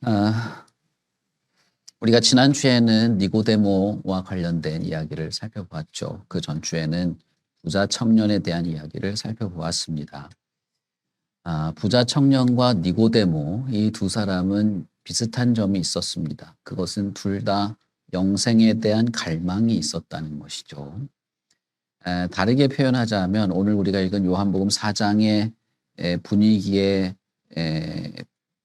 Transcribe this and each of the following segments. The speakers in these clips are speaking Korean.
아, 우리가 지난주에는 니고데모와 관련된 이야기를 살펴보았죠. 그 전주에는 부자 청년에 대한 이야기를 살펴보았습니다. 부자 청년과 니고데모, 이 두 사람은 비슷한 점이 있었습니다. 그것은 둘 다 영생에 대한 갈망이 있었다는 것이죠. 다르게 표현하자면 오늘 우리가 읽은 요한복음 4장의 분위기에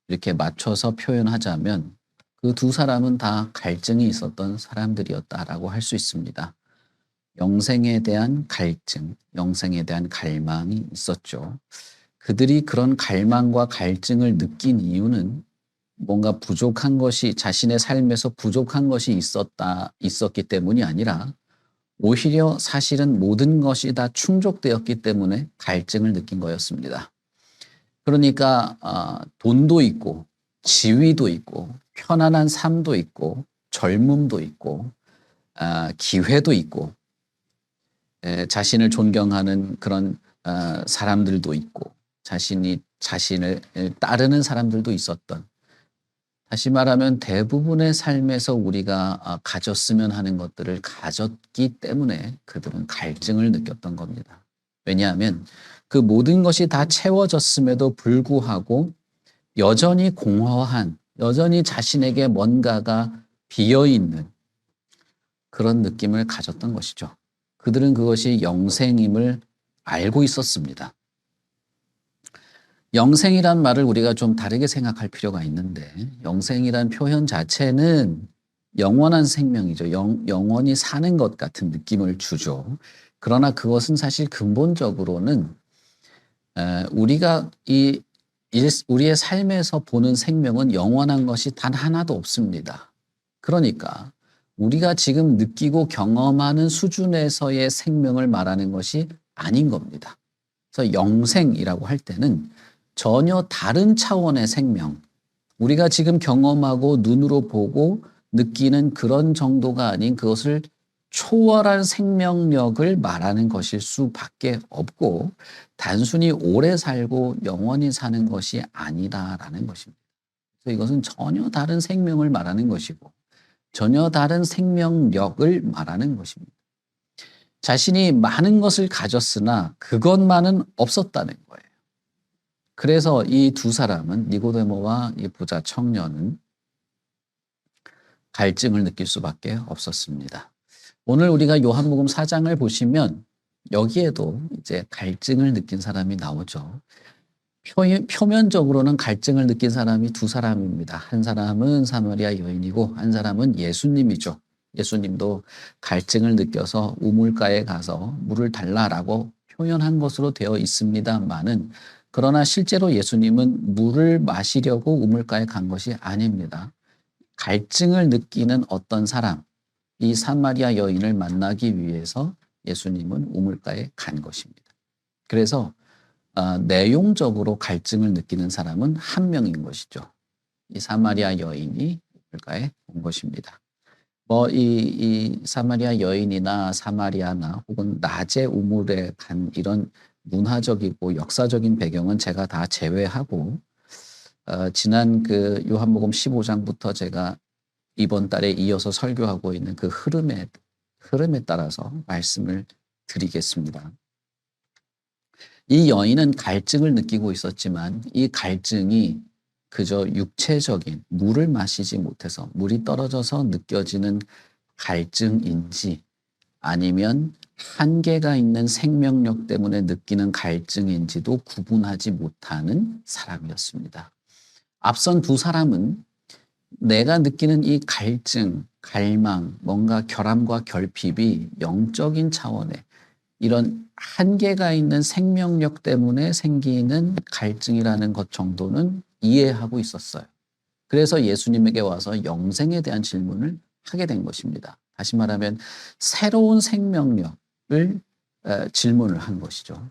이렇게 맞춰서 표현하자면 그 두 사람은 다 갈증이 있었던 사람들이었다라고 할 수 있습니다. 영생에 대한 갈증, 영생에 대한 갈망이 있었죠. 그들이 그런 갈망과 갈증을 느낀 이유는 뭔가 부족한 것이, 자신의 삶에서 부족한 것이 있었기 때문이 아니라 오히려 사실은 모든 것이 다 충족되었기 때문에 갈증을 느낀 거였습니다. 그러니까 돈도 있고 지위도 있고 편안한 삶도 있고 젊음도 있고 기회도 있고 자신을 존경하는 그런 사람들도 있고 자신을 따르는 사람들도 있었던, 다시 말하면 대부분의 삶에서 우리가 가졌으면 하는 것들을 가졌기 때문에 그들은 갈증을 느꼈던 겁니다. 왜냐하면 그 모든 것이 다 채워졌음에도 불구하고 여전히 공허한, 여전히 자신에게 뭔가가 비어있는 그런 느낌을 가졌던 것이죠. 그들은 그것이 영생임을 알고 있었습니다. 영생이란 말을 우리가 좀 다르게 생각할 필요가 있는데, 영생이란 표현 자체는 영원한 생명이죠. 영원히 사는 것 같은 느낌을 주죠. 그러나 그것은 사실 근본적으로는 우리가 우리의 삶에서 보는 생명은 영원한 것이 단 하나도 없습니다. 그러니까 우리가 지금 느끼고 경험하는 수준에서의 생명을 말하는 것이 아닌 겁니다. 그래서 영생이라고 할 때는 전혀 다른 차원의 생명, 우리가 지금 경험하고 눈으로 보고 느끼는 그런 정도가 아닌 그것을 초월한 생명력을 말하는 것일 수밖에 없고, 단순히 오래 살고 영원히 사는 것이 아니다라는 것입니다. 그래서 이것은 전혀 다른 생명을 말하는 것이고 전혀 다른 생명력을 말하는 것입니다. 자신이 많은 것을 가졌으나 그것만은 없었다는 거예요. 그래서 이 두 사람은, 니고데모와 이 부자 청년은 갈증을 느낄 수밖에 없었습니다. 오늘 우리가 요한복음 4장을 보시면 여기에도 이제 갈증을 느낀 사람이 나오죠. 표면적으로는 갈증을 느낀 사람이 두 사람입니다. 한 사람은 사마리아 여인이고 한 사람은 예수님이죠. 예수님도 갈증을 느껴서 우물가에 가서 물을 달라라고 표현한 것으로 되어 있습니다만은, 그러나 실제로 예수님은 물을 마시려고 우물가에 간 것이 아닙니다. 갈증을 느끼는 어떤 사람, 이 사마리아 여인을 만나기 위해서 예수님은 우물가에 간 것입니다. 그래서 내용적으로 갈증을 느끼는 사람은 한 명인 것이죠. 이 사마리아 여인이 우물가에 온 것입니다. 이 사마리아 여인이나 사마리아나 혹은 낮에 우물에 간 이런 문화적이고 역사적인 배경은 제가 다 제외하고, 지난 그 요한복음 15장부터 제가 이번 달에 이어서 설교하고 있는 그 흐름에 따라서 말씀을 드리겠습니다. 이 여인은 갈증을 느끼고 있었지만 이 갈증이 그저 육체적인, 물을 마시지 못해서 물이 떨어져서 느껴지는 갈증인지 아니면 한계가 있는 생명력 때문에 느끼는 갈증인지도 구분하지 못하는 사람이었습니다. 앞선 두 사람은 내가 느끼는 이 갈증, 갈망, 뭔가 결함과 결핍이 영적인 차원의 이런 한계가 있는 생명력 때문에 생기는 갈증이라는 것 정도는 이해하고 있었어요. 그래서 예수님에게 와서 영생에 대한 질문을 하게 된 것입니다. 다시 말하면 새로운 생명력을 질문을 한 것이죠.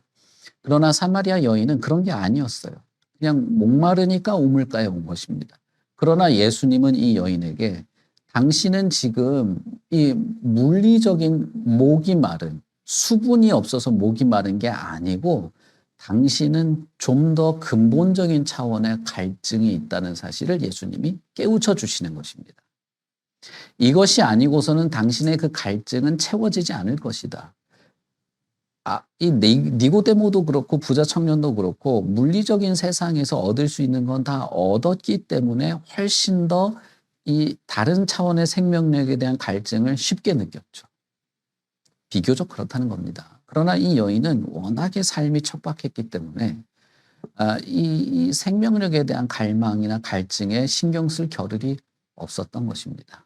그러나 사마리아 여인은 그런 게 아니었어요. 그냥 목마르니까 우물가에 온 것입니다. 그러나 예수님은 이 여인에게 당신은 지금 이 물리적인 목이 마른, 수분이 없어서 목이 마른 게 아니고 당신은 좀 더 근본적인 차원의 갈증이 있다는 사실을 예수님이 깨우쳐 주시는 것입니다. 이것이 아니고서는 당신의 그 갈증은 채워지지 않을 것이다. 이 니고데모도 그렇고 부자 청년도 그렇고 물리적인 세상에서 얻을 수 있는 건 다 얻었기 때문에 훨씬 더 이 다른 차원의 생명력에 대한 갈증을 쉽게 느꼈죠. 비교적 그렇다는 겁니다. 그러나 이 여인은 워낙에 삶이 척박했기 때문에 이 생명력에 대한 갈망이나 갈증에 신경 쓸 겨를이 없었던 것입니다.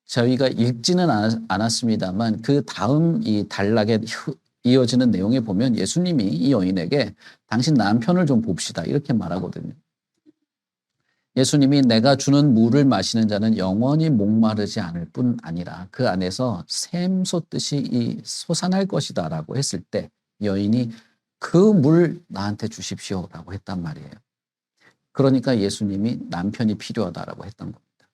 저희가 읽지는 않았습니다만 그 다음 이 단락에 이어지는 내용에 보면 예수님이 이 여인에게 당신 남편을 좀 봅시다 이렇게 말하거든요. 예수님이 내가 주는 물을 마시는 자는 영원히 목마르지 않을 뿐 아니라 그 안에서 샘 솟듯이 이 솟아날 것이다라고 했을 때 여인이 그 물 나한테 주십시오라고 했단 말이에요. 그러니까 예수님이 남편이 필요하다라고 했던 겁니다.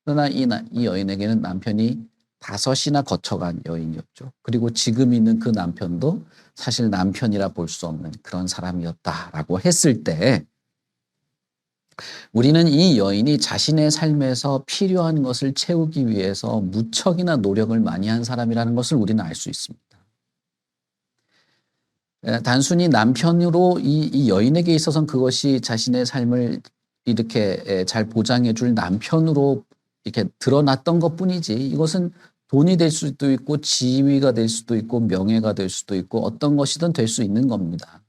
그러나 이 여인에게는 남편이 5이나 거쳐간 여인이었죠. 그리고 지금 있는 그 남편도 사실 남편이라 볼 수 없는 그런 사람이었다라고 했을 때 우리는 이 여인이 자신의 삶에서 필요한 것을 채우기 위해서 무척이나 노력을 많이 한 사람이라는 것을 우리는 알 수 있습니다. 단순히 남편으로 이 여인에게 있어서는 그것이 자신의 삶을 이렇게 잘 보장해 줄 남편으로 이렇게 드러났던 것뿐이지 이것은 돈이 될 수도 있고 지위가 될 수도 있고 명예가 될 수도 있고 어떤 것이든 될 수 있는 겁니다.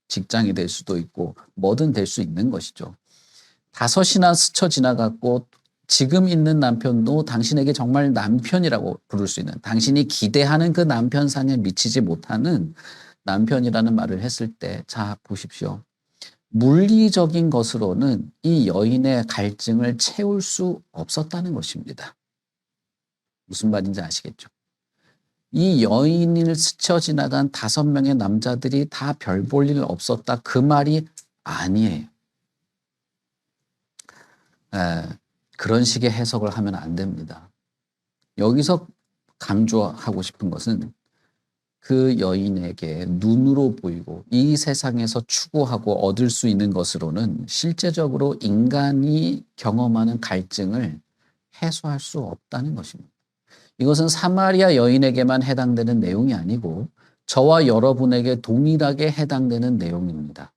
직장이 될 수도 있고 뭐든 될 수 있는 것이죠. 5이나 스쳐 지나갔고 지금 있는 남편도 당신에게 정말 남편이라고 부를 수 있는 당신이 기대하는 그 남편상에 미치지 못하는 남편이라는 말을 했을 때 자 보십시오. 물리적인 것으로는 이 여인의 갈증을 채울 수 없었다는 것입니다. 무슨 말인지 아시겠죠? 이 여인을 스쳐 지나간 5명의 남자들이 다 별 볼 일 없었다. 그 말이 아니에요. 그런 식의 해석을 하면 안 됩니다. 여기서 강조하고 싶은 것은 그 여인에게 눈으로 보이고 이 세상에서 추구하고 얻을 수 있는 것으로는 실제적으로 인간이 경험하는 갈증을 해소할 수 없다는 것입니다. 이것은 사마리아 여인에게만 해당되는 내용이 아니고 저와 여러분에게 동일하게 해당되는 내용입니다.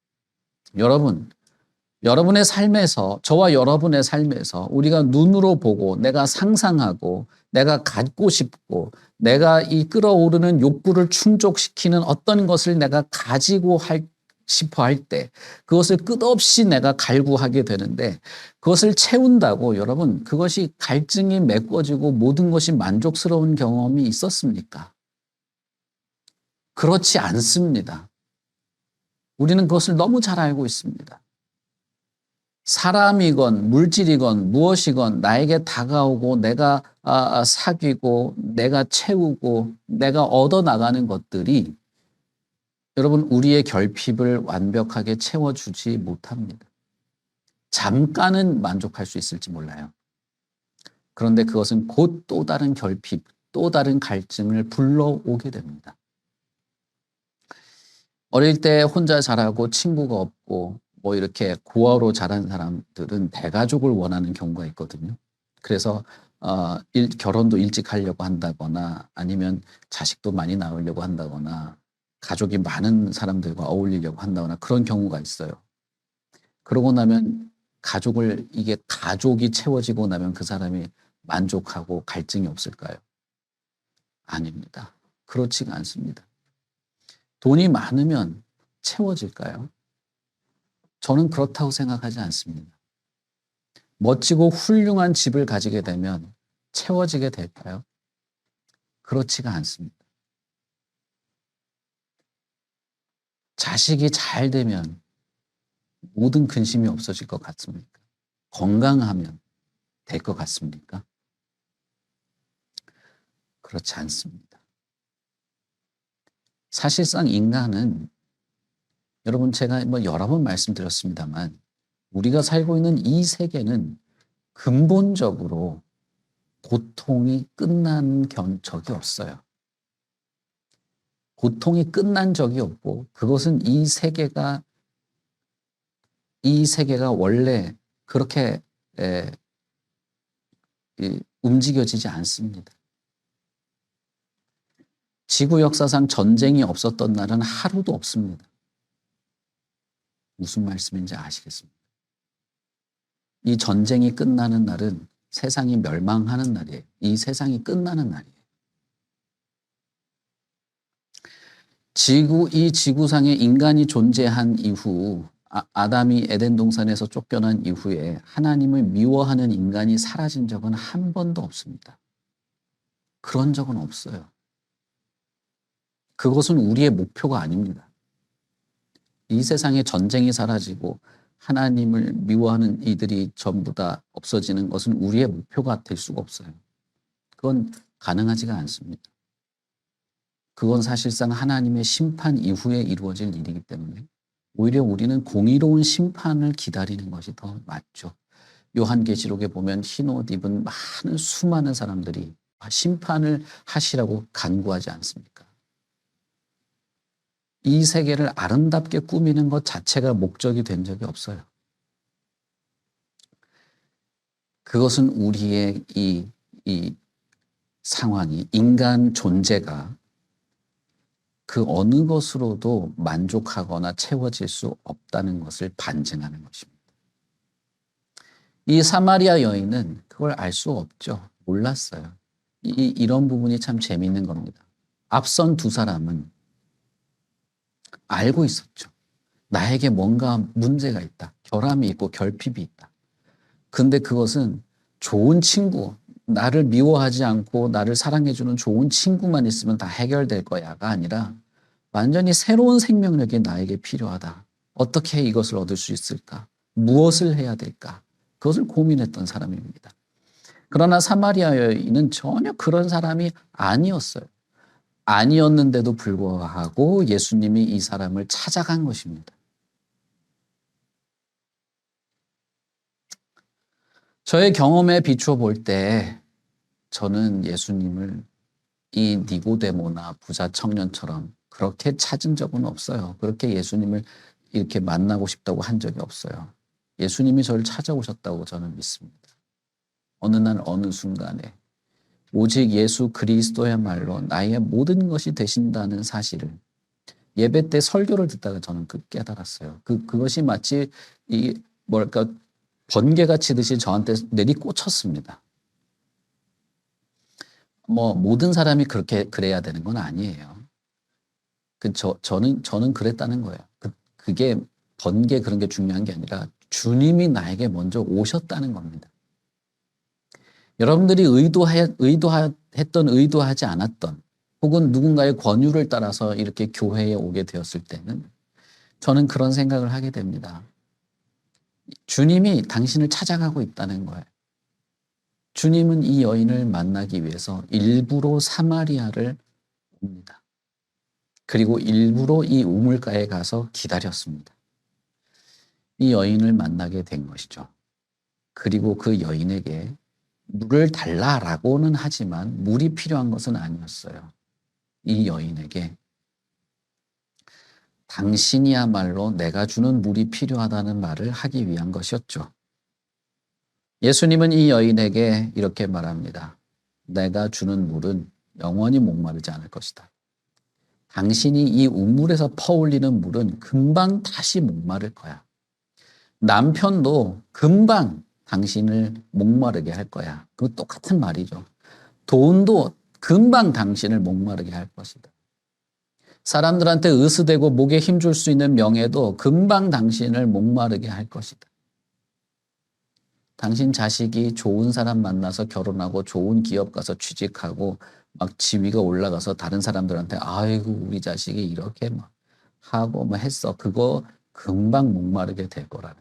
여러분의 삶에서 저와 여러분의 삶에서 우리가 눈으로 보고 내가 상상하고 내가 갖고 싶고 내가 이 끓어오르는 욕구를 충족시키는 어떤 것을 내가 가지고 싶어 할 때 그것을 끝없이 내가 갈구하게 되는데 그것을 채운다고 여러분 그것이 갈증이 메꿔지고 모든 것이 만족스러운 경험이 있었습니까? 그렇지 않습니다. 우리는 그것을 너무 잘 알고 있습니다. 사람이건 물질이건 무엇이건 나에게 다가오고 내가 사귀고 내가 채우고 내가 얻어나가는 것들이 여러분 우리의 결핍을 완벽하게 채워주지 못합니다. 잠깐은 만족할 수 있을지 몰라요. 그런데 그것은 곧 또 다른 결핍, 또 다른 갈증을 불러오게 됩니다. 어릴 때 혼자 자라고 친구가 없고 뭐 이렇게 고아로 자란 사람들은 대가족을 원하는 경우가 있거든요. 그래서 결혼도 일찍 하려고 한다거나 아니면 자식도 많이 낳으려고 한다거나 가족이 많은 사람들과 어울리려고 한다거나 그런 경우가 있어요. 그러고 나면 이게 가족이 채워지고 나면 그 사람이 만족하고 갈증이 없을까요? 아닙니다. 그렇지가 않습니다. 돈이 많으면 채워질까요? 저는 그렇다고 생각하지 않습니다. 멋지고 훌륭한 집을 가지게 되면 채워지게 될까요? 그렇지가 않습니다. 자식이 잘 되면 모든 근심이 없어질 것 같습니까? 건강하면 될 것 같습니까? 그렇지 않습니다. 사실상 인간은 여러분 제가 뭐 여러 번 말씀드렸습니다만 우리가 살고 있는 이 세계는 근본적으로 고통이 끝나는 적이 없어요. 고통이 끝난 적이 없고 그것은 이 세계가 원래 그렇게 움직여지지 않습니다. 지구 역사상 전쟁이 없었던 날은 하루도 없습니다. 무슨 말씀인지 아시겠습니까? 이 전쟁이 끝나는 날은 세상이 멸망하는 날이에요. 이 세상이 끝나는 날이에요. 이 지구상에 인간이 존재한 이후, 아담이 에덴 동산에서 쫓겨난 이후에 하나님을 미워하는 인간이 사라진 적은 한 번도 없습니다. 그런 적은 없어요. 그것은 우리의 목표가 아닙니다. 이 세상에 전쟁이 사라지고 하나님을 미워하는 이들이 전부 다 없어지는 것은 우리의 목표가 될 수가 없어요. 그건 가능하지가 않습니다. 그건 사실상 하나님의 심판 이후에 이루어질 일이기 때문에 오히려 우리는 공의로운 심판을 기다리는 것이 더 맞죠. 요한계시록에 보면 흰 옷 입은 수많은 사람들이 심판을 하시라고 간구하지 않습니까? 이 세계를 아름답게 꾸미는 것 자체가 목적이 된 적이 없어요. 그것은 우리의 이 상황이, 인간 존재가 그 어느 것으로도 만족하거나 채워질 수 없다는 것을 반증하는 것입니다. 이 사마리아 여인은 그걸 알 수 없죠. 몰랐어요. 이런 부분이 참 재미있는 겁니다. 앞선 두 사람은 알고 있었죠. 나에게 뭔가 문제가 있다. 결함이 있고 결핍이 있다. 근데 그것은 좋은 친구, 나를 미워하지 않고 나를 사랑해주는 좋은 친구만 있으면 다 해결될 거야가 아니라 완전히 새로운 생명력이 나에게 필요하다. 어떻게 이것을 얻을 수 있을까? 무엇을 해야 될까? 그것을 고민했던 사람입니다. 그러나 사마리아 여인은 전혀 그런 사람이 아니었어요. 아니었는데도 불구하고 예수님이 이 사람을 찾아간 것입니다. 저의 경험에 비추어 볼 때 저는 예수님을 이 니고데모나 부자 청년처럼 그렇게 찾은 적은 없어요. 그렇게 예수님을 이렇게 만나고 싶다고 한 적이 없어요. 예수님이 저를 찾아오셨다고 저는 믿습니다. 어느 날 어느 순간에 오직 예수 그리스도야말로 나의 모든 것이 되신다는 사실을 예배 때 설교를 듣다가 저는 깨달았어요. 그것이 마치 번개가 치듯이 저한테 내리꽂혔습니다. 모든 사람이 그래야 되는 건 아니에요. 저는 그랬다는 거예요. 그게 번개 그런 게 중요한 게 아니라 주님이 나에게 먼저 오셨다는 겁니다. 여러분들이 의도했던 의도하지 않았던 혹은 누군가의 권유를 따라서 이렇게 교회에 오게 되었을 때는 저는 그런 생각을 하게 됩니다. 주님이 당신을 찾아가고 있다는 거예요. 주님은 이 여인을 만나기 위해서 일부러 사마리아를 옵니다. 그리고 일부러 이 우물가에 가서 기다렸습니다. 이 여인을 만나게 된 것이죠. 그리고 그 여인에게 물을 달라라고는 하지만 물이 필요한 것은 아니었어요. 이 여인에게 당신이야말로 내가 주는 물이 필요하다는 말을 하기 위한 것이었죠. 예수님은 이 여인에게 이렇게 말합니다. 내가 주는 물은 영원히 목마르지 않을 것이다. 당신이 이 우물에서 퍼올리는 물은 금방 다시 목마를 거야. 남편도 금방 당신을 목마르게 할 거야. 그 똑같은 말이죠. 돈도 금방 당신을 목마르게 할 것이다. 사람들한테 으스대고 목에 힘줄 수 있는 명예도 금방 당신을 목마르게 할 것이다. 당신 자식이 좋은 사람 만나서 결혼하고 좋은 기업 가서 취직하고 막 지위가 올라가서 다른 사람들한테 아이고 우리 자식이 이렇게 막 하고 했어. 그거 금방 목마르게 될 거라는.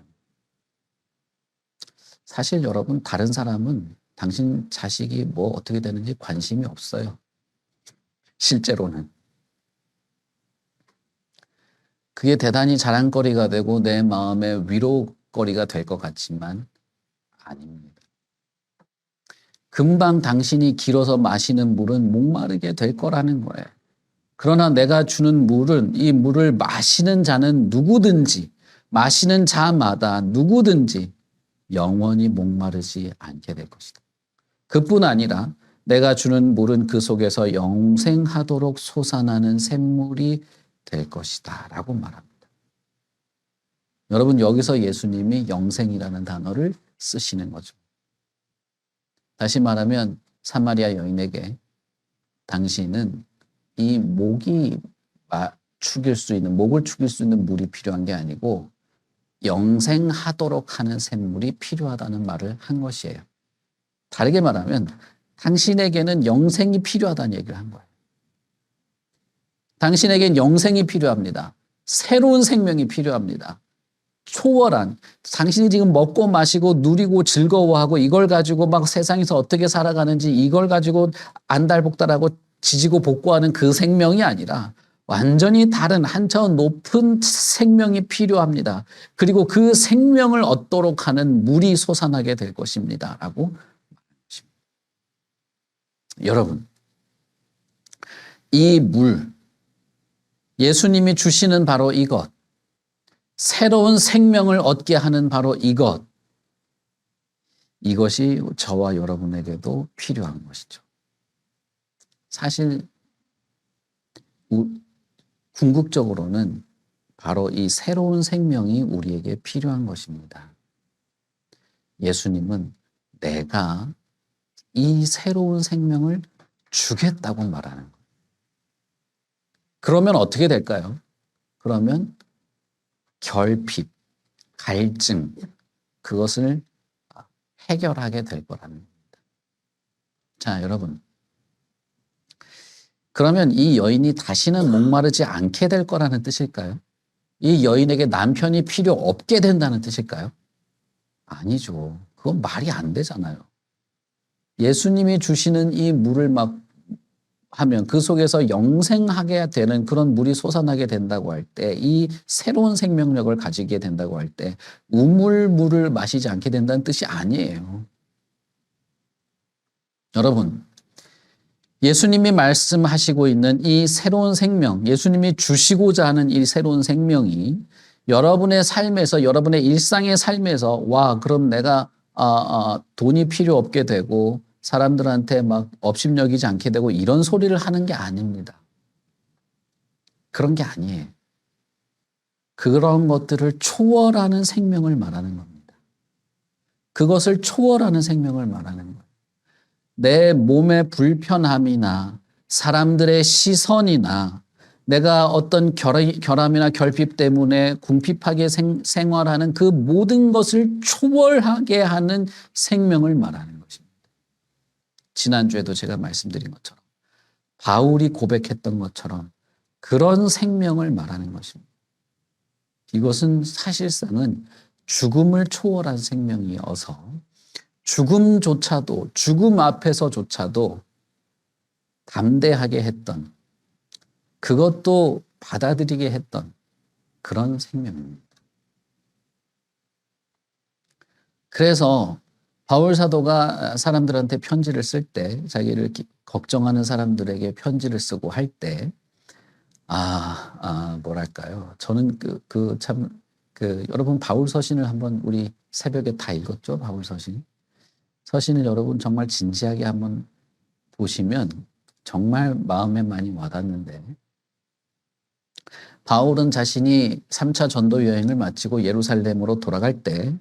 사실 여러분 다른 사람은 당신 자식이 어떻게 되는지 관심이 없어요. 실제로는. 그게 대단히 자랑거리가 되고 내 마음의 위로거리가 될 것 같지만 아닙니다. 금방 당신이 길어서 마시는 물은 목마르게 될 거라는 거예요. 그러나 내가 주는 물은 이 물을 마시는 자는 누구든지 마시는 자마다 누구든지 영원히 목마르지 않게 될 것이다. 그뿐 아니라 내가 주는 물은 그 속에서 영생하도록 솟아나는 샘물이 될 것이다 라고 말합니다. 여러분, 여기서 예수님이 영생이라는 단어를 쓰시는 거죠. 다시 말하면 사마리아 여인에게 당신은 이 목을 축일 수 있는 물이 필요한 게 아니고 영생하도록 하는 샘물이 필요하다는 말을 한 것이에요. 다르게 말하면 당신에게는 영생이 필요하다는 얘기를 한 거예요. 당신에겐 영생이 필요합니다. 새로운 생명이 필요합니다. 초월한, 당신이 지금 먹고 마시고 누리고 즐거워하고 이걸 가지고 막 세상에서 어떻게 살아가는지 이걸 가지고 안달복달하고 지지고 볶고하는 그 생명이 아니라 완전히 다른 한 차원 높은 생명이 필요합니다. 그리고 그 생명을 얻도록 하는 물이 솟아나게 될 것입니다. 라고 말합니다. 여러분, 이 물, 예수님이 주시는 바로 이것, 새로운 생명을 얻게 하는 바로 이것이 저와 여러분에게도 필요한 것이죠. 사실 궁극적으로는 바로 이 새로운 생명이 우리에게 필요한 것입니다. 예수님은 내가 이 새로운 생명을 주겠다고 말하는 거예요. 그러면 어떻게 될까요? 그러면 결핍, 갈증, 그것을 해결하게 될 거라는 겁니다. 자, 여러분. 그러면 이 여인이 다시는 목마르지 않게 될 거라는 뜻일까요? 이 여인에게 남편이 필요 없게 된다는 뜻일까요? 아니죠. 그건 말이 안 되잖아요. 예수님이 주시는 이 물을 막 하면 그 속에서 영생하게 되는 그런 물이 솟아나게 된다고 할 때, 이 새로운 생명력을 가지게 된다고 할 때 우물물을 마시지 않게 된다는 뜻이 아니에요. 여러분, 예수님이 말씀하시고 있는 이 새로운 생명, 예수님이 주시고자 하는 이 새로운 생명이 여러분의 삶에서, 여러분의 일상의 삶에서, 와, 그럼 내가 돈이 필요 없게 되고 사람들한테 막 업신여기지 않게 되고 이런 소리를 하는 게 아닙니다. 그런 게 아니에요. 그런 것들을 초월하는 생명을 말하는 겁니다. 그것을 초월하는 생명을 말하는 거예요. 내 몸의 불편함이나 사람들의 시선이나 내가 어떤 결함이나 결핍 때문에 궁핍하게 생활하는 그 모든 것을 초월하게 하는 생명을 말하는 것입니다. 지난주에도 제가 말씀드린 것처럼 바울이 고백했던 것처럼 그런 생명을 말하는 것입니다. 이것은 사실상은 죽음을 초월한 생명이어서 죽음조차도, 죽음 앞에서조차도 담대하게 했던, 그것도 받아들이게 했던 그런 생명입니다. 그래서 바울 사도가 사람들한테 편지를 쓸 때, 자기를 걱정하는 사람들에게 편지를 쓰고 할 때, 뭐랄까요. 저는 여러분 바울 서신을 한번 우리 새벽에 다 읽었죠? 바울 서신. 서신을 여러분 정말 진지하게 한번 보시면 정말 마음에 많이 와닿는데, 바울은 자신이 3차 전도 여행을 마치고 예루살렘으로 돌아갈 때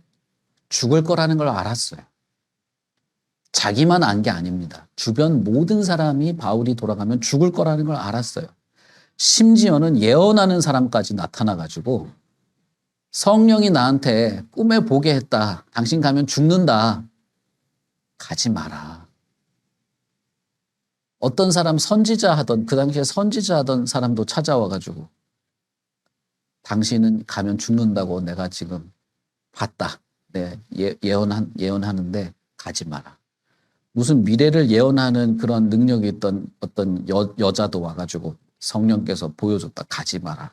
죽을 거라는 걸 알았어요. 자기만 안 게 아닙니다. 주변 모든 사람이 바울이 돌아가면 죽을 거라는 걸 알았어요. 심지어는 예언하는 사람까지 나타나가지고 성령이 나한테 꿈에 보게 했다. 당신 가면 죽는다. 가지 마라. 어떤 사람 그 당시에 선지자 하던 사람도 찾아와가지고 당신은 가면 죽는다고 내가 지금 봤다. 네, 예언하는데 가지 마라. 무슨 미래를 예언하는 그런 능력이 있던 어떤 여자도 와가지고 성령께서 보여줬다. 가지 마라.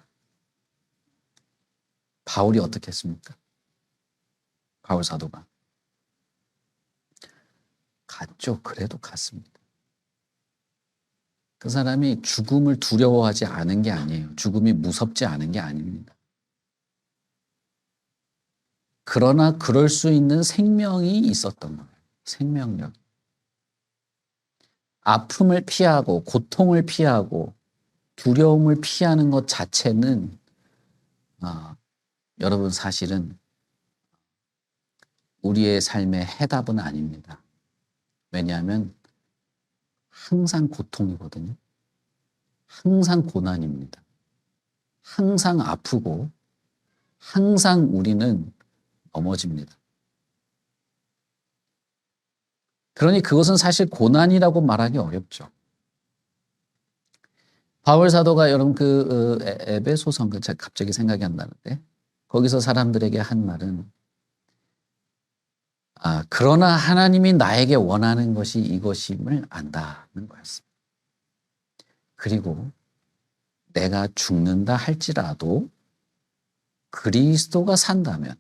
바울이 어떻게 했습니까? 바울 사도가. 갔죠. 그래도 갔습니다. 그 사람이 죽음을 두려워하지 않은 게 아니에요. 죽음이 무섭지 않은 게 아닙니다. 그러나 그럴 수 있는 생명이 있었던 거예요. 생명력. 아픔을 피하고 고통을 피하고 두려움을 피하는 것 자체는 여러분 사실은 우리의 삶의 해답은 아닙니다. 왜냐하면 항상 고통이거든요. 항상 고난입니다. 항상 아프고 항상 우리는 넘어집니다. 그러니 그것은 사실 고난이라고 말하기 어렵죠. 바울 사도가 여러분 에베소서 제가 갑자기 생각이 안 나는데 거기서 사람들에게 한 말은 그러나 하나님이 나에게 원하는 것이 이것임을 안다는 거였습니다. 그리고 내가 죽는다 할지라도 그리스도가 산다면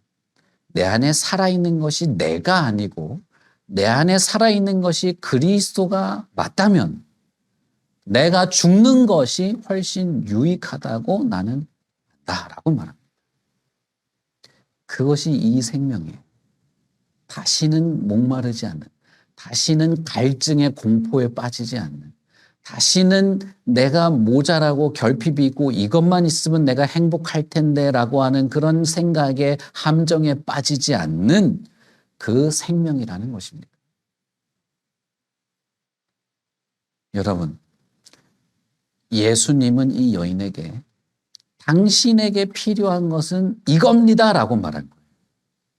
내 안에 살아있는 것이 내가 아니고 내 안에 살아있는 것이 그리스도가 맞다면 내가 죽는 것이 훨씬 유익하다고 나는 안다라고 말합니다. 그것이 이 생명이에요. 다시는 목마르지 않는, 다시는 갈증의 공포에 빠지지 않는, 다시는 내가 모자라고 결핍이 있고 이것만 있으면 내가 행복할 텐데라고 하는 그런 생각에 함정에 빠지지 않는 그 생명이라는 것입니다. 여러분, 예수님은 이 여인에게 당신에게 필요한 것은 이겁니다라고 말한 거예요.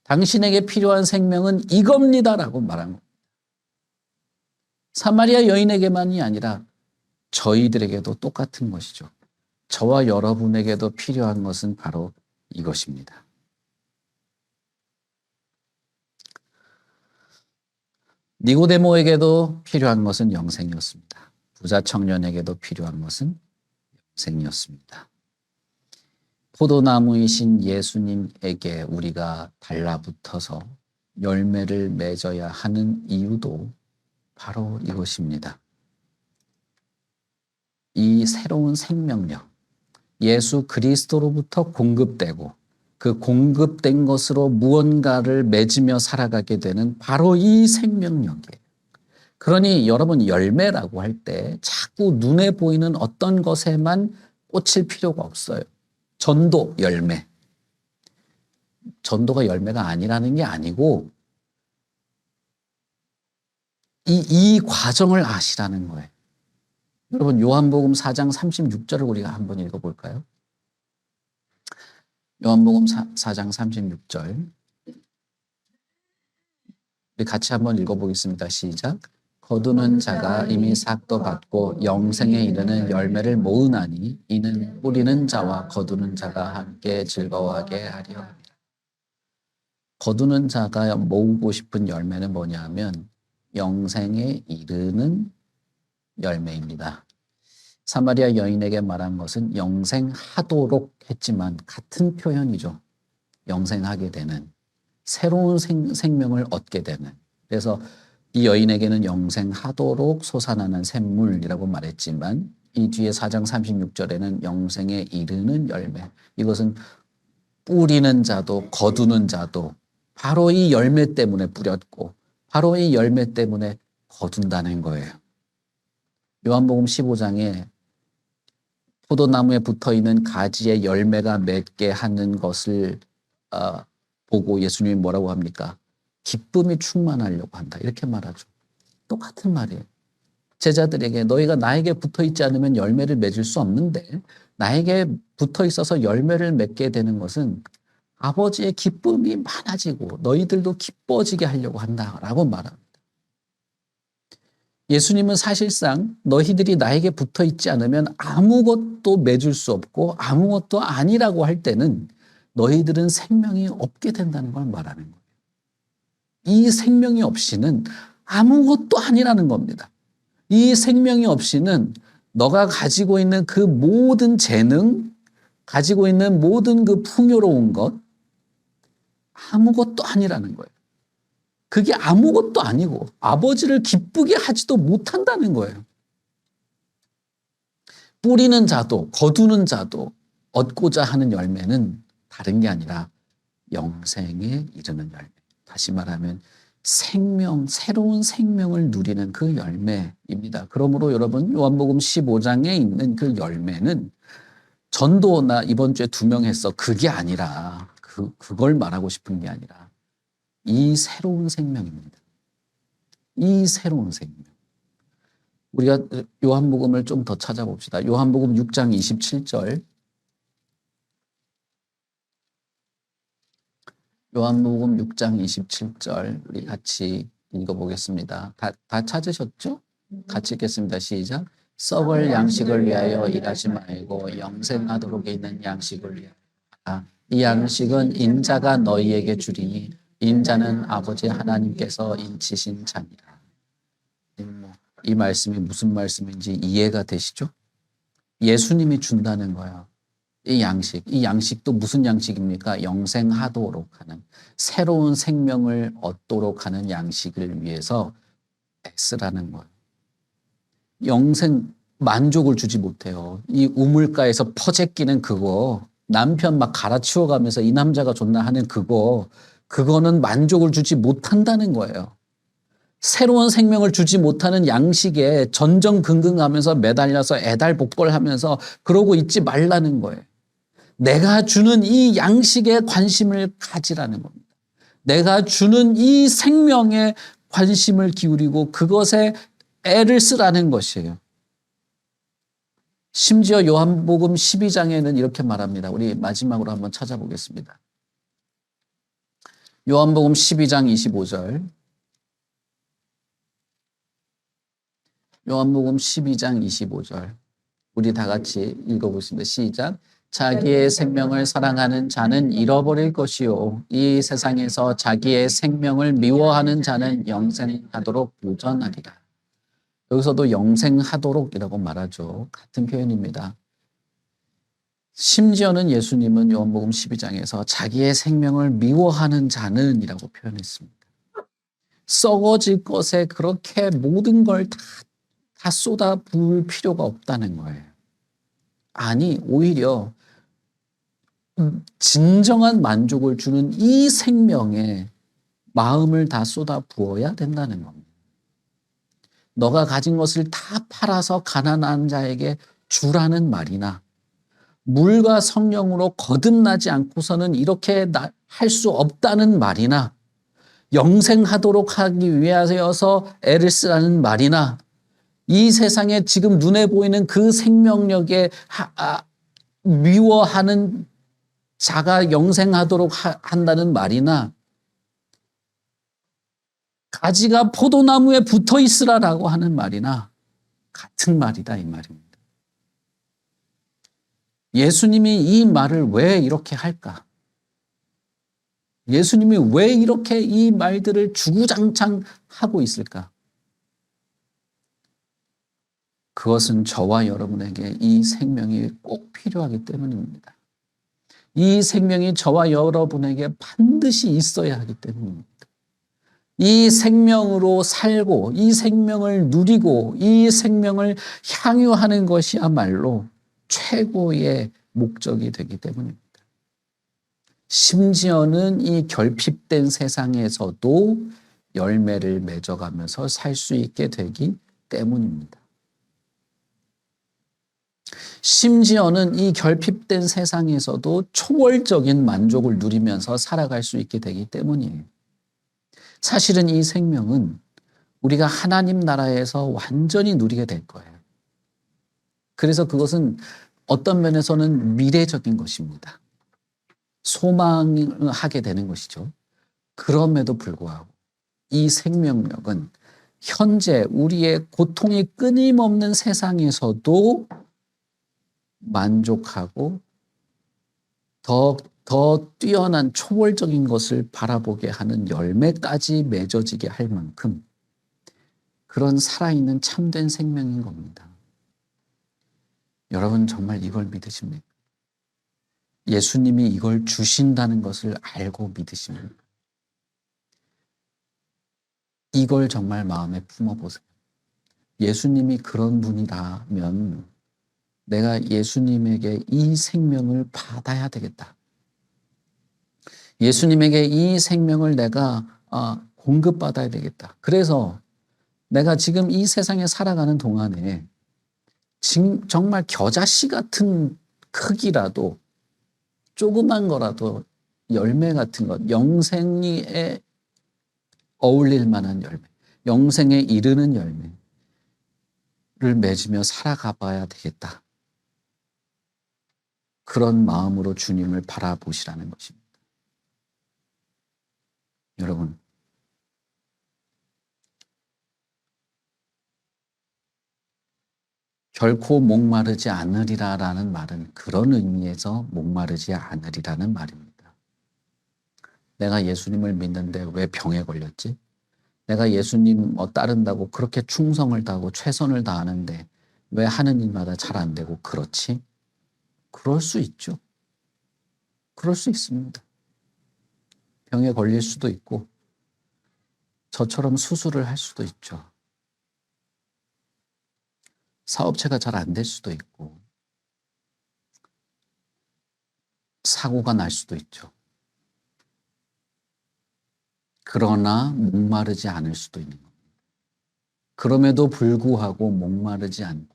당신에게 필요한 생명은 이겁니다라고 말한 거예요. 사마리아 여인에게만이 아니라 저희들에게도 똑같은 것이죠. 저와 여러분에게도 필요한 것은 바로 이것입니다. 니고데모에게도 필요한 것은 영생이었습니다. 부자 청년에게도 필요한 것은 영생이었습니다. 포도나무이신 예수님에게 우리가 달라붙어서 열매를 맺어야 하는 이유도 바로 이것입니다. 이 새로운 생명력, 예수 그리스도로부터 공급되고 그 공급된 것으로 무언가를 맺으며 살아가게 되는 바로 이 생명력이에요. 그러니 여러분 열매라고 할 때 자꾸 눈에 보이는 어떤 것에만 꽂힐 필요가 없어요. 전도 열매. 전도가 열매가 아니라는 게 아니고 이 과정을 아시라는 거예요. 여러분 요한복음 4장 36절을 우리가 한번 읽어볼까요? 요한복음 4장 36절 우리 같이 한번 읽어보겠습니다. 시작. 거두는 자가 이미 삭도 받고 영생에 이르는 열매를 모으나니 이는 뿌리는 자와 거두는 자가 함께 즐거워하게 하려 합니다. 거두는 자가 모으고 싶은 열매는 뭐냐 하면 영생에 이르는 열매입니다. 사마리아 여인에게 말한 것은 영생하도록 했지만 같은 표현이죠. 영생하게 되는, 새로운 생명을 얻게 되는. 그래서 이 여인에게는 영생하도록 솟아나는 샘물이라고 말했지만 이 뒤에 4장 36절에는 영생에 이르는 열매. 이것은 뿌리는 자도 거두는 자도 바로 이 열매 때문에 뿌렸고 바로 이 열매 때문에 거둔다는 거예요. 요한복음 15장에 포도나무에 붙어있는 가지의 열매가 맺게 하는 것을 보고 예수님이 뭐라고 합니까? 기쁨이 충만하려고 한다. 이렇게 말하죠. 똑같은 말이에요. 제자들에게 너희가 나에게 붙어있지 않으면 열매를 맺을 수 없는데 나에게 붙어있어서 열매를 맺게 되는 것은 아버지의 기쁨이 많아지고 너희들도 기뻐지게 하려고 한다라고 말합니다. 예수님은 사실상 너희들이 나에게 붙어있지 않으면 아무것도 맺을 수 없고 아무것도 아니라고 할 때는 너희들은 생명이 없게 된다는 걸 말하는 거예요. 이 생명이 없이는 아무것도 아니라는 겁니다. 이 생명이 없이는 너가 가지고 있는 그 모든 재능, 가지고 있는 모든 그 풍요로운 것, 아무것도 아니라는 거예요. 그게 아무것도 아니고 아버지를 기쁘게 하지도 못한다는 거예요. 뿌리는 자도 거두는 자도 얻고자 하는 열매는 다른 게 아니라 영생에 이르는 열매. 다시 말하면 생명, 새로운 생명을 누리는 그 열매입니다. 그러므로 여러분 요한복음 15장에 있는 그 열매는 전도나 이번 주에 2명 했어. 그게 아니라 그걸 말하고 싶은 게 아니라 이 새로운 생명입니다. 이 새로운 생명. 우리가 요한복음을 좀 더 찾아봅시다. 요한복음 6장 27절. 요한복음 6장 27절 우리 같이 읽어보겠습니다. 다 찾으셨죠? 같이 읽겠습니다. 시작. 썩을 양식을 위하여 일하지 말고 영생하도록 있는 양식을 위하여 하라. 이 양식은 인자가 너희에게 주리니 인자는 아버지 하나님께서 인치신 자니라. 이 말씀이 무슨 말씀인지 이해가 되시죠? 예수님이 준다는 거예요. 이 양식도 무슨 양식입니까? 영생하도록 하는, 새로운 생명을 얻도록 하는 양식을 위해서 애쓰라는 거예요. 영생, 만족을 주지 못해요. 이 우물가에서 퍼제끼는 그거, 남편 막 갈아치워가면서 이 남자가 좋나 하는 그거는 만족을 주지 못한다는 거예요. 새로운 생명을 주지 못하는 양식에 전전긍긍하면서 매달려서 애달복벌하면서 그러고 있지 말라는 거예요. 내가 주는 이 양식에 관심을 가지라는 겁니다. 내가 주는 이 생명에 관심을 기울이고 그것에 애를 쓰라는 것이에요. 심지어 요한복음 12장에는 이렇게 말합니다. 우리 마지막으로 한번 찾아보겠습니다. 요한복음 12장 25절. 요한복음 12장 25절. 우리 다 같이 읽어보겠습니다. 시작. 자기의 생명을 사랑하는 자는 잃어버릴 것이요 이 세상에서 자기의 생명을 미워하는 자는 영생하도록 보전하리라. 여기서도 영생하도록이라고 말하죠. 같은 표현입니다. 심지어는 예수님은 요한복음 12장에서 자기의 생명을 미워하는 자는 이라고 표현했습니다. 썩어질 것에 그렇게 모든 걸 다 쏟아 부을 필요가 없다는 거예요. 아니, 오히려 진정한 만족을 주는 이 생명에 마음을 다 쏟아 부어야 된다는 겁니다. 너가 가진 것을 다 팔아서 가난한 자에게 주라는 말이나 물과 성령으로 거듭나지 않고서는 이렇게 할 수 없다는 말이나 영생하도록 하기 위하여서 애를 쓰라는 말이나 이 세상에 지금 눈에 보이는 그 생명력에 미워하는 자가 영생하도록 한다는 말이나 가지가 포도나무에 붙어 있으라라고 하는 말이나 같은 말이다 이 말입니다. 예수님이 이 말을 왜 이렇게 할까? 예수님이 왜 이렇게 이 말들을 주구장창 하고 있을까? 그것은 저와 여러분에게 이 생명이 꼭 필요하기 때문입니다. 이 생명이 저와 여러분에게 반드시 있어야 하기 때문입니다. 이 생명으로 살고 이 생명을 누리고 이 생명을 향유하는 것이야말로 최고의 목적이 되기 때문입니다. 심지어는 이 결핍된 세상에서도 열매를 맺어가면서 살 수 있게 되기 때문입니다. 심지어는 이 결핍된 세상에서도 초월적인 만족을 누리면서 살아갈 수 있게 되기 때문이에요. 사실은 이 생명은 우리가 하나님 나라에서 완전히 누리게 될 거예요. 그래서 그것은 어떤 면에서는 미래적인 것입니다. 소망을 하게 되는 것이죠. 그럼에도 불구하고 이 생명력은 현재 우리의 고통이 끊임없는 세상에서도 만족하고 더 뛰어난 초월적인 것을 바라보게 하는 열매까지 맺어지게 할 만큼 그런 살아있는 참된 생명인 겁니다. 여러분 정말 이걸 믿으십니까? 예수님이 이걸 주신다는 것을 알고 믿으십니까? 이걸 정말 마음에 품어보세요. 예수님이 그런 분이라면 내가 예수님에게 이 생명을 받아야 되겠다. 예수님에게 이 생명을 내가 공급받아야 되겠다. 그래서 내가 지금 이 세상에 살아가는 동안에 정말 겨자씨 같은 크기라도 조그만 거라도 열매 같은 것, 영생에 어울릴 만한 열매, 영생에 이르는 열매를 맺으며 살아가 봐야 되겠다. 그런 마음으로 주님을 바라보시라는 것입니다. 여러분, 결코 목마르지 않으리라라는 말은 그런 의미에서 목마르지 않으리라는 말입니다. 내가 예수님을 믿는데 왜 병에 걸렸지? 내가 예수님 따른다고 그렇게 충성을 다하고 최선을 다하는데 왜 하는 일마다 잘 안 되고 그렇지? 그럴 수 있죠. 그럴 수 있습니다. 병에 걸릴 수도 있고 저처럼 수술을 할 수도 있죠. 사업체가 잘 안 될 수도 있고 사고가 날 수도 있죠. 그러나 목마르지 않을 수도 있는 겁니다. 그럼에도 불구하고 목마르지 않고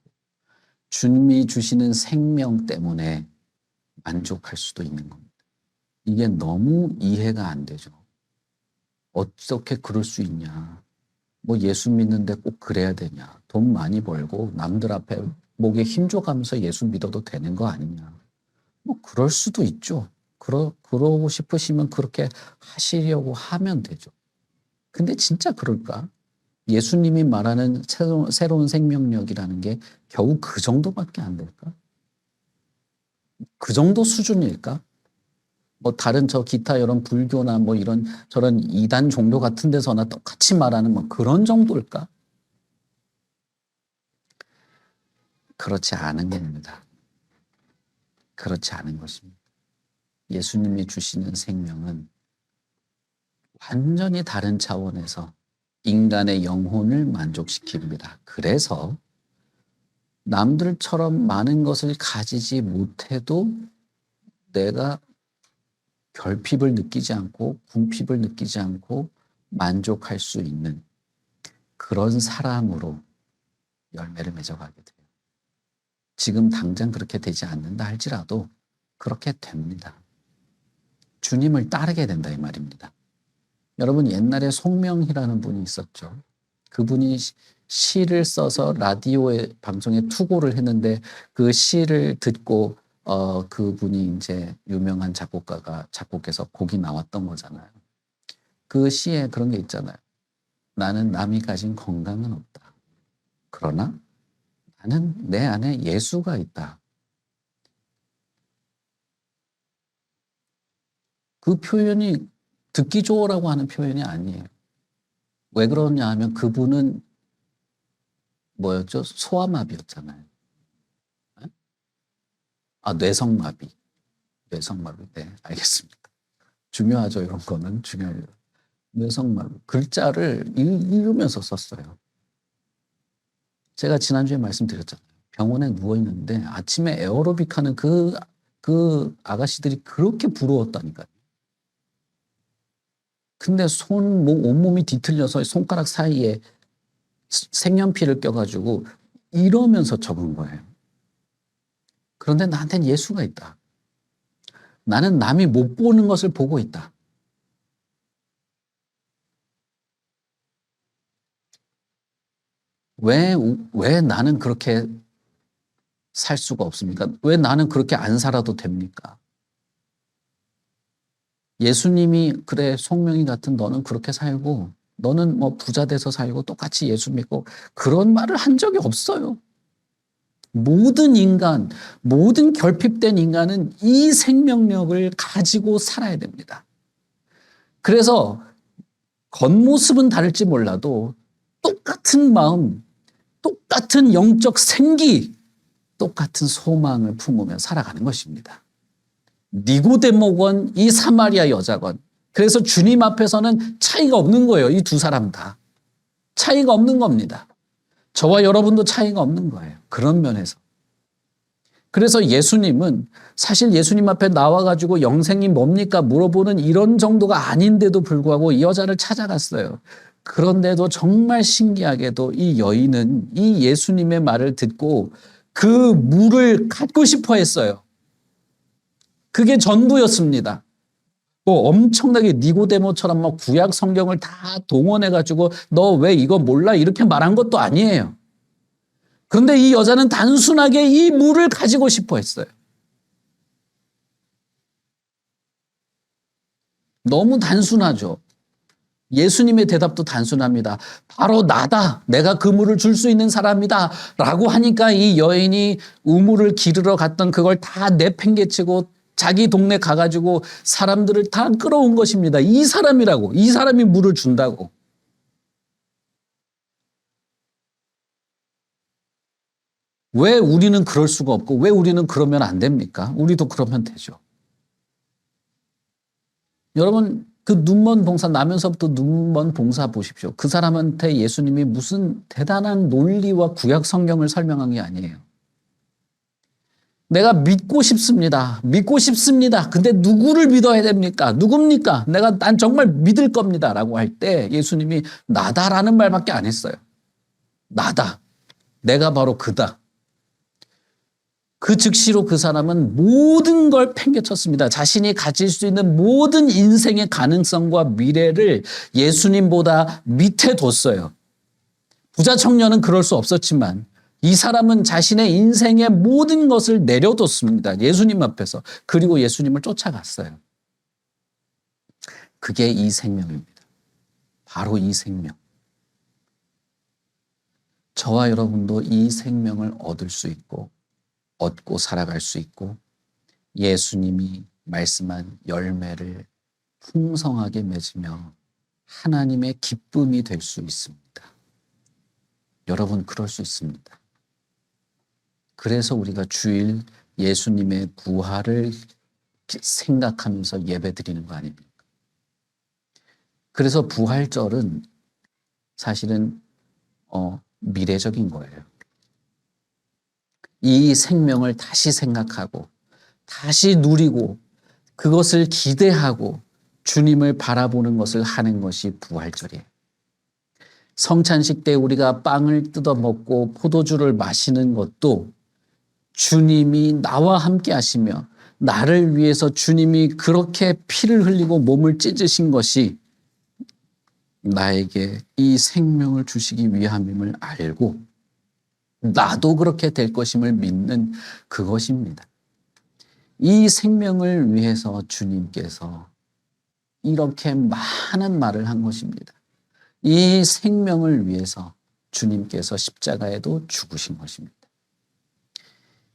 주님이 주시는 생명 때문에 만족할 수도 있는 겁니다. 이게 너무 이해가 안 되죠. 어떻게 그럴 수 있냐. 뭐 예수 믿는데 꼭 그래야 되냐. 돈 많이 벌고 남들 앞에 목에 힘줘가면서 예수 믿어도 되는 거 아니냐. 뭐 그럴 수도 있죠. 그러고 싶으시면 그렇게 하시려고 하면 되죠. 근데 진짜 그럴까? 예수님이 말하는 새로운 생명력이라는 게 겨우 그 정도밖에 안 될까? 그 정도 수준일까? 뭐 다른 기타 이런 불교나 뭐 이런 저런 이단 종교 같은 데서나 똑같이 말하는 뭐 그런 정도일까? 그렇지 않은 겁니다. 그렇지 않은 것입니다. 예수님이 주시는 생명은 완전히 다른 차원에서 인간의 영혼을 만족시킵니다. 그래서 남들처럼 많은 것을 가지지 못해도 내가 결핍을 느끼지 않고 궁핍을 느끼지 않고 만족할 수 있는 그런 사람으로 열매를 맺어가게 돼요. 지금 당장 그렇게 되지 않는다 할지라도 그렇게 됩니다. 주님을 따르게 된다 이 말입니다. 여러분 옛날에 송명희라는 분이 있었죠. 그분이 시를 써서 라디오에 방송에 투고를 했는데 그 시를 듣고 그분이 이제 유명한 작곡가가 작곡해서 곡이 나왔던 거잖아요. 그 시에 그런 게 있잖아요. 나는 남이 가진 건강은 없다. 그러나 나는 내 안에 예수가 있다. 그 표현이 듣기 좋으라고 하는 표현이 아니에요. 왜 그러냐 하면 그분은 뭐였죠? 소아마비였잖아요. 뇌성마비. 뇌성마비. 네, 알겠습니다. 중요하죠. 이런 거는 중요해요. 뇌성마비. 글자를 읽으면서 썼어요. 제가 지난주에 말씀드렸잖아요. 병원에 누워있는데 아침에 에어로빅 하는 그 아가씨들이 그렇게 부러웠다니까요. 근데 온몸이 뒤틀려서 손가락 사이에 색연필을 껴가지고 이러면서 적은 거예요. 그런데 나한테는 예수가 있다. 나는 남이 못 보는 것을 보고 있다. 왜 나는 그렇게 살 수가 없습니까? 왜 나는 그렇게 안 살아도 됩니까? 예수님이 그래 송명희 같은 너는 그렇게 살고 너는 뭐 부자 돼서 살고 똑같이 예수 믿고 그런 말을 한 적이 없어요. 모든 인간, 모든 결핍된 인간은 이 생명력을 가지고 살아야 됩니다. 그래서 겉모습은 다를지 몰라도 똑같은 마음, 똑같은 영적 생기, 똑같은 소망을 품으며 살아가는 것입니다. 니고데모건 이 사마리아 여자건 그래서 주님 앞에서는 차이가 없는 거예요. 이 두 사람 다. 차이가 없는 겁니다. 저와 여러분도 차이가 없는 거예요. 그런 면에서. 그래서 예수님은 사실 예수님 앞에 나와가지고 영생이 뭡니까 물어보는 이런 정도가 아닌데도 불구하고 이 여자를 찾아갔어요. 그런데도 정말 신기하게도 이 여인은 이 예수님의 말을 듣고 그 물을 갖고 싶어 했어요. 그게 전부였습니다. 뭐 엄청나게 니고데모처럼 막 구약 성경을 다 동원해가지고 너 왜 이거 몰라? 이렇게 말한 것도 아니에요. 그런데 이 여자는 단순하게 이 물을 가지고 싶어 했어요. 너무 단순하죠. 예수님의 대답도 단순합니다. 바로 나다. 내가 그 물을 줄 수 있는 사람이다. 라고 하니까 이 여인이 우물을 기르러 갔던 그걸 다 내팽개치고 자기 동네 가가지고 사람들을 다 끌어온 것입니다. 이 사람이라고. 이 사람이 물을 준다고. 왜 우리는 그럴 수가 없고 왜 우리는 그러면 안 됩니까? 우리도 그러면 되죠. 여러분 그 눈먼 봉사 나면서부터 눈먼 봉사 보십시오. 그 사람한테 예수님이 무슨 대단한 논리와 구약 성경을 설명한 게 아니에요. 내가 믿고 싶습니다. 믿고 싶습니다. 근데 누구를 믿어야 됩니까? 누굽니까? 난 정말 믿을 겁니다. 라고 할 때 예수님이 나다라는 말밖에 안 했어요. 나다. 내가 바로 그다. 그 즉시로 그 사람은 모든 걸 팽개쳤습니다. 자신이 가질 수 있는 모든 인생의 가능성과 미래를 예수님보다 밑에 뒀어요. 부자 청년은 그럴 수 없었지만 이 사람은 자신의 인생의 모든 것을 내려뒀습니다. 예수님 앞에서. 그리고 예수님을 쫓아갔어요. 그게 이 생명입니다. 바로 이 생명. 저와 여러분도 이 생명을 얻을 수 있고 얻고 살아갈 수 있고 예수님이 말씀한 열매를 풍성하게 맺으며 하나님의 기쁨이 될 수 있습니다. 여러분 그럴 수 있습니다. 그래서 우리가 주일 예수님의 부활을 생각하면서 예배드리는 거 아닙니까? 그래서 부활절은 사실은 미래적인 거예요. 이 생명을 다시 생각하고 다시 누리고 그것을 기대하고 주님을 바라보는 것을 하는 것이 부활절이에요. 성찬식 때 우리가 빵을 뜯어 먹고 포도주를 마시는 것도 주님이 나와 함께 하시며 나를 위해서 주님이 그렇게 피를 흘리고 몸을 찢으신 것이 나에게 이 생명을 주시기 위함임을 알고 나도 그렇게 될 것임을 믿는 그것입니다. 이 생명을 위해서 주님께서 이렇게 많은 말을 한 것입니다. 이 생명을 위해서 주님께서 십자가에도 죽으신 것입니다.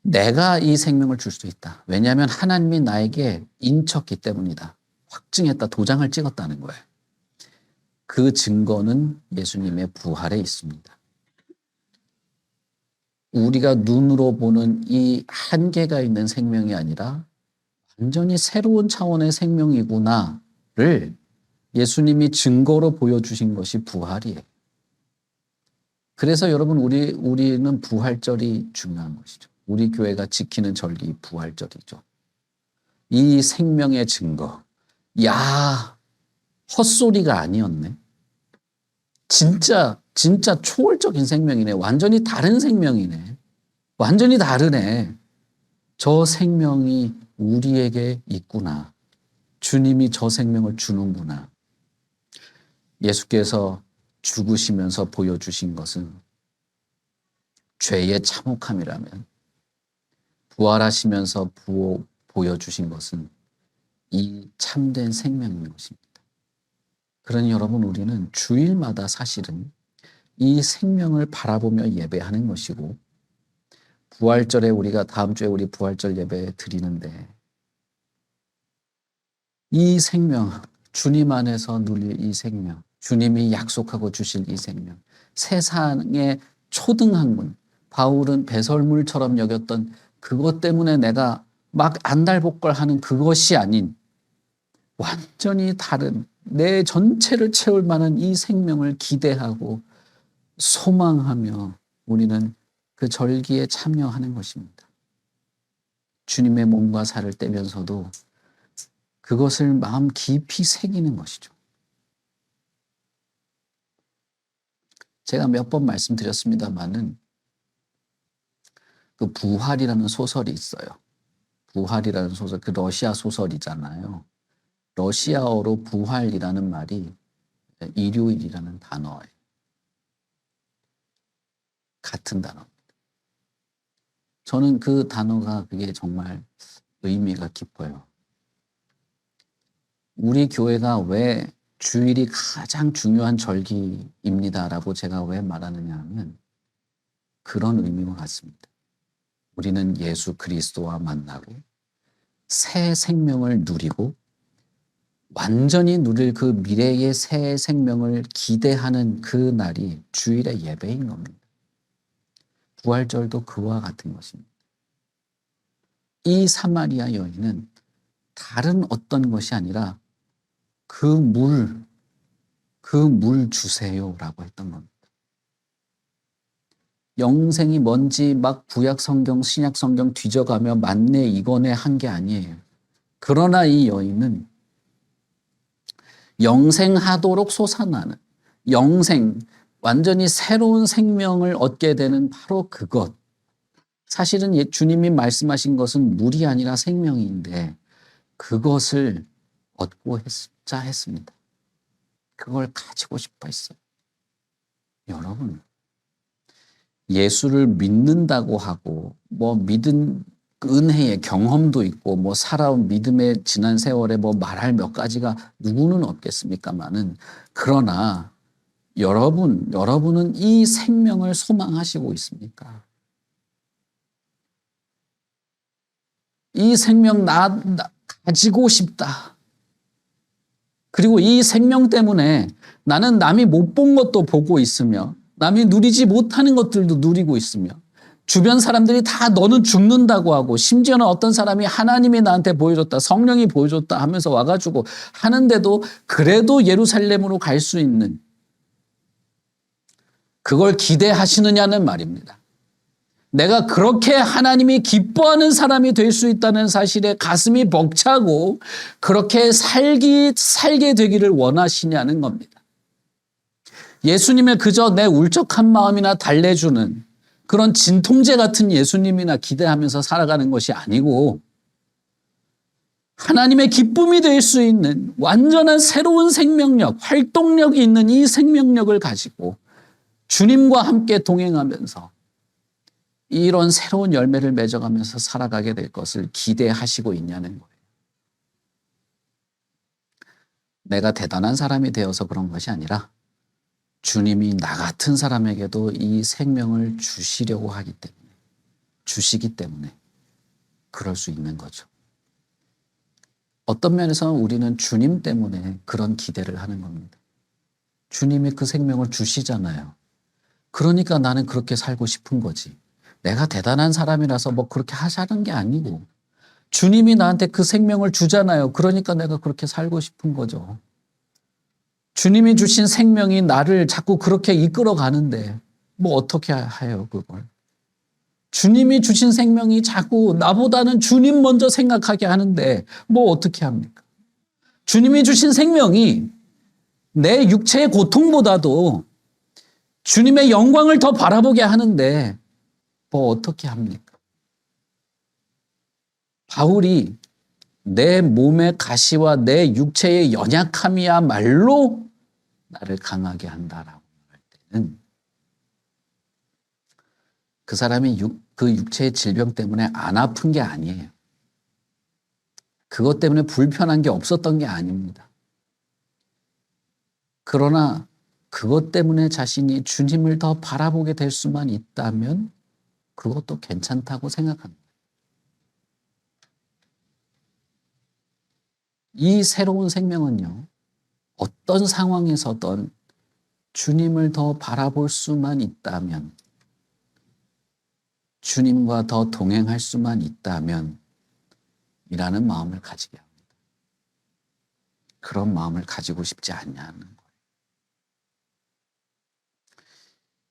내가 이 생명을 줄 수 있다. 왜냐하면 하나님이 나에게 인쳤기 때문이다. 확증했다. 도장을 찍었다는 거예요. 그 증거는 예수님의 부활에 있습니다. 우리가 눈으로 보는 이 한계가 있는 생명이 아니라 완전히 새로운 차원의 생명이구나를 예수님이 증거로 보여주신 것이 부활이에요. 그래서 여러분 우리는 부활절이 중요한 것이죠. 우리 교회가 지키는 절기 부활절이죠. 이 생명의 증거. 야, 헛소리가 아니었네. 진짜 초월적인 생명이네. 완전히 다른 생명이네. 완전히 다르네. 저 생명이 우리에게 있구나. 주님이 저 생명을 주는구나. 예수께서 죽으시면서 보여주신 것은 죄의 참혹함이라면 부활하시면서 보여주신 것은 이 참된 생명인 것입니다. 그러니 여러분 우리는 주일마다 사실은 이 생명을 바라보며 예배하는 것이고 부활절에 우리가 다음 주에 우리 부활절 예배 드리는데 이 생명, 주님 안에서 누릴 이 생명, 주님이 약속하고 주실 이 생명, 세상의 초등학문, 바울은 배설물처럼 여겼던 그것 때문에 내가 막 안달복걸 하는 그것이 아닌 완전히 다른 내 전체를 채울 만한 이 생명을 기대하고 소망하며 우리는 그 절기에 참여하는 것입니다. 주님의 몸과 살을 떼면서도 그것을 마음 깊이 새기는 것이죠. 제가 몇 번 말씀드렸습니다마는 그 부활이라는 소설이 있어요. 부활이라는 소설, 그 러시아 소설이잖아요. 러시아어로 부활이라는 말이 일요일이라는 단어예요. 같은 단어입니다. 저는 그 단어가 그게 정말 의미가 깊어요. 우리 교회가 왜 주일이 가장 중요한 절기입니다라고 제가 왜 말하느냐 하면 그런 의미와 같습니다. 우리는 예수 그리스도와 만나고 새 생명을 누리고 완전히 누릴 그 미래의 새 생명을 기대하는 그 날이 주일의 예배인 겁니다. 부활절도 그와 같은 것입니다. 이 사마리아 여인은 다른 어떤 것이 아니라 그 물 주세요라고 했던 겁니다. 영생이 뭔지 막 구약 성경, 신약 성경 뒤져가며 맞네 이거네 한 게 아니에요. 그러나 이 여인은 영생하도록 솟아나는 영생, 완전히 새로운 생명을 얻게 되는 바로 그것. 사실은 주님이 말씀하신 것은 물이 아니라 생명인데 그것을 얻고 싶자 했습니다. 그걸 가지고 싶어 했어요. 여러분, 예수를 믿는다고 하고 믿은 은혜의 경험도 있고 살아온 믿음의 지난 세월에 말할 몇 가지가 누구는 없겠습니까마는 그러나 여러분은 이 생명을 소망하시고 있습니까? 이 생명 나 가지고 싶다. 그리고 이 생명 때문에 나는 남이 못 본 것도 보고 있으며 남이 누리지 못하는 것들도 누리고 있으며 주변 사람들이 다 너는 죽는다고 하고 심지어는 어떤 사람이 하나님이 나한테 보여줬다, 성령이 보여줬다 하면서 와가지고 하는데도 그래도 예루살렘으로 갈 수 있는 그걸 기대하시느냐는 말입니다. 내가 그렇게 하나님이 기뻐하는 사람이 될 수 있다는 사실에 가슴이 벅차고 그렇게 살게 되기를 원하시냐는 겁니다. 예수님을 그저 내 울적한 마음이나 달래주는 그런 진통제 같은 예수님이나 기대하면서 살아가는 것이 아니고 하나님의 기쁨이 될 수 있는 완전한 새로운 생명력, 활동력이 있는 이 생명력을 가지고 주님과 함께 동행하면서 이런 새로운 열매를 맺어가면서 살아가게 될 것을 기대하시고 있냐는 거예요. 내가 대단한 사람이 되어서 그런 것이 아니라 주님이 나 같은 사람에게도 이 생명을 주시려고 하기 때문에, 주시기 때문에 그럴 수 있는 거죠. 어떤 면에서는 우리는 주님 때문에 그런 기대를 하는 겁니다. 주님이 그 생명을 주시잖아요. 그러니까 나는 그렇게 살고 싶은 거지. 내가 대단한 사람이라서 그렇게 하자는 게 아니고 주님이 나한테 그 생명을 주잖아요. 그러니까 내가 그렇게 살고 싶은 거죠. 주님이 주신 생명이 나를 자꾸 그렇게 이끌어 가는데 어떻게 해요 그걸. 주님이 주신 생명이 자꾸 나보다는 주님 먼저 생각하게 하는데 어떻게 합니까? 주님이 주신 생명이 내 육체의 고통보다도 주님의 영광을 더 바라보게 하는데 어떻게 합니까? 바울이 내 몸의 가시와 내 육체의 연약함이야말로 나를 강하게 한다라고 할 때는 그 사람이 그 육체의 질병 때문에 안 아픈 게 아니에요. 그것 때문에 불편한 게 없었던 게 아닙니다. 그러나 그것 때문에 자신이 주님을 더 바라보게 될 수만 있다면 그것도 괜찮다고 생각합니다. 이 새로운 생명은요, 어떤 상황에서든 주님을 더 바라볼 수만 있다면, 주님과 더 동행할 수만 있다면 이라는 마음을 가지게 합니다. 그런 마음을 가지고 싶지 않냐는 거예요.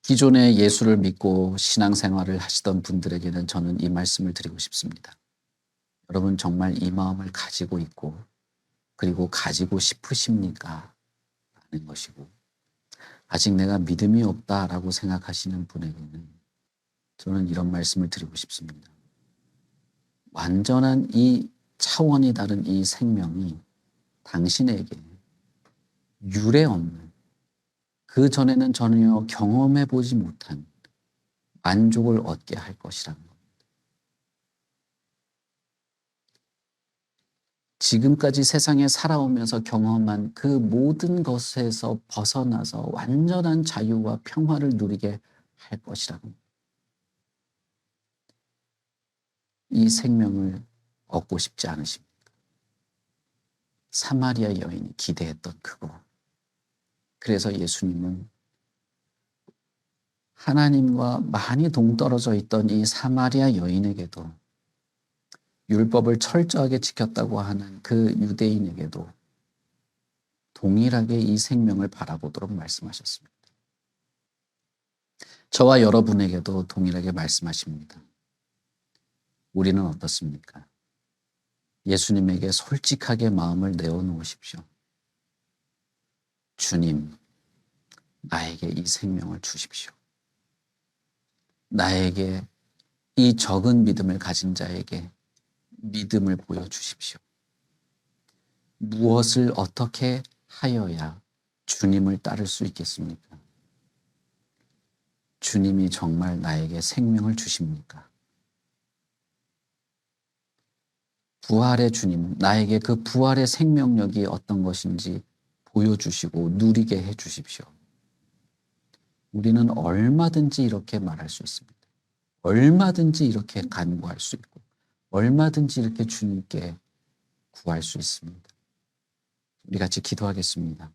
기존에 예수를 믿고 신앙생활을 하시던 분들에게는 저는 이 말씀을 드리고 싶습니다. 여러분 정말 이 마음을 가지고 있고 그리고 가지고 싶으십니까? 라는 것이고, 아직 내가 믿음이 없다라고 생각하시는 분에게는 저는 이런 말씀을 드리고 싶습니다. 완전한 이 차원이 다른 이 생명이 당신에게 유례 없는, 그 전에는 전혀 경험해 보지 못한 만족을 얻게 할 것이라는 것. 지금까지 세상에 살아오면서 경험한 그 모든 것에서 벗어나서 완전한 자유와 평화를 누리게 할 것이라는 것. 이 생명을 얻고 싶지 않으십니까? 사마리아 여인이 기대했던 그거. 그래서 예수님은 하나님과 많이 동떨어져 있던 이 사마리아 여인에게도, 율법을 철저하게 지켰다고 하는 그 유대인에게도 동일하게 이 생명을 바라보도록 말씀하셨습니다. 저와 여러분에게도 동일하게 말씀하십니다. 우리는 어떻습니까? 예수님에게 솔직하게 마음을 내어놓으십시오. 주님, 나에게 이 생명을 주십시오. 나에게, 이 적은 믿음을 가진 자에게 믿음을 보여주십시오. 무엇을 어떻게 하여야 주님을 따를 수 있겠습니까? 주님이 정말 나에게 생명을 주십니까? 부활의 주님, 나에게 그 부활의 생명력이 어떤 것인지 보여주시고 누리게 해 주십시오. 우리는 얼마든지 이렇게 말할 수 있습니다. 얼마든지 이렇게 간구할 수 있고, 얼마든지 이렇게 주님께 구할 수 있습니다. 우리 같이 기도하겠습니다.